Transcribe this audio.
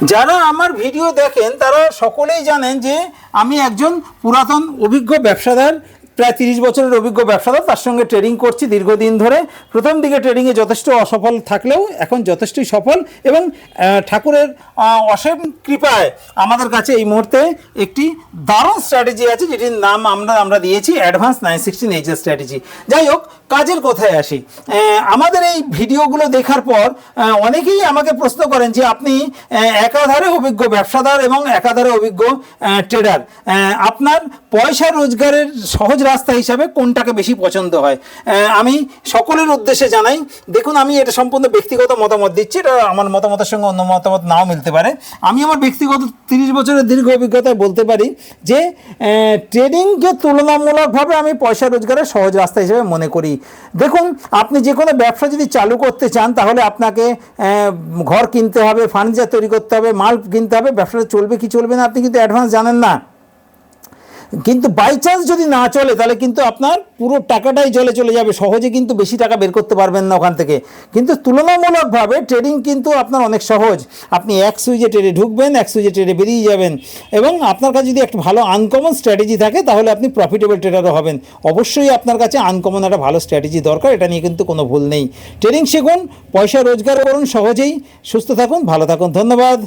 যারা আমার ভিডিও দেখেন তারা সকলেই জানেন যে আমি একজন পুরাতন অভিজ্ঞ ব্যবসাদার, প্রায় 30 বছরের অভিজ্ঞ ব্যবসাদার। তার সঙ্গে ট্রেডিং করছি দীর্ঘদিন ধরে। প্রথম দিকে ট্রেডিংয়ে যথেষ্ট অসফল থাকলেও এখন যথেষ্টই সফল, এবং ঠাকুরের অসীম কৃপায় আমাদের কাছে এই মুহূর্তে একটি দারুণ স্ট্র্যাটেজি আছে, যেটির নাম আমরা দিয়েছি অ্যাডভান্স 916 এইচএস স্ট্র্যাটেজি। যাই হোক, কাজের কথায় আসি। আমাদের এই ভিডিওগুলো দেখার পর অনেকেই আমাকে প্রশ্ন করেন যে আপনি একাধারে অভিজ্ঞ ব্যবসাদার এবং একাধারে অভিজ্ঞ ট্রেডার, আপনার পয়সা রোজগারের সহজ রাস্তা হিসাবে কোনটাকে বেশি পছন্দ হয়? আমি সকলের উদ্দেশ্যে জানাই, দেখুন আমি এটা সম্পূর্ণ ব্যক্তিগত মতামত দিচ্ছি, এটা আমার মতামতের সঙ্গে অন্য মতামত নাও মিলতে পারে। আমি আমার ব্যক্তিগত 30 বছরের দীর্ঘ অভিজ্ঞতায় বলতে পারি যে ট্রেডিংকে তুলনামূলকভাবে আমি পয়সা রোজগারের সহজ রাস্তা হিসেবে মনে করি। দেখুন, আপনি যে কোনো ব্যবসা যদি চালু করতে চান তাহলে আপনাকে ঘর কিনতে হবে, ফার্নিচার তৈরি করতে হবে, মাল কিনতে হবে। ব্যবসাটা চলবে কি চলবে না আপনি কিন্তু অ্যাডভান্স জানেন না। কিন্তু বাই চান্স যদি না চলে তাহলে কিন্তু আপনার পুরো টাকাটাই জলে চলে যাবে, সহজে কিন্তু বেশি টাকা বের করতে পারবেন না ওখান থেকে। কিন্তু তুলনামূলকভাবে ট্রেডিং কিন্তু আপনার অনেক সহজ। আপনি এক সুইচে ট্রেডে ঢুকবেন, এক সুইচে ট্রেডে বেরিয়ে যাবেন, এবং আপনার কাছে যদি একটা ভালো আনকমন স্ট্র্যাটেজি থাকে তাহলে আপনি প্রফিটেবল ট্রেডারও হবেন। অবশ্যই আপনার কাছে আনকমন একটা ভালো স্ট্র্যাটেজি দরকার, এটা নিয়ে কিন্তু কোনো ভুল নেই। ট্রেডিং শিখুন, পয়সা রোজগার করুন সহজেই। সুস্থ থাকুন, ভালো থাকুন, ধন্যবাদ।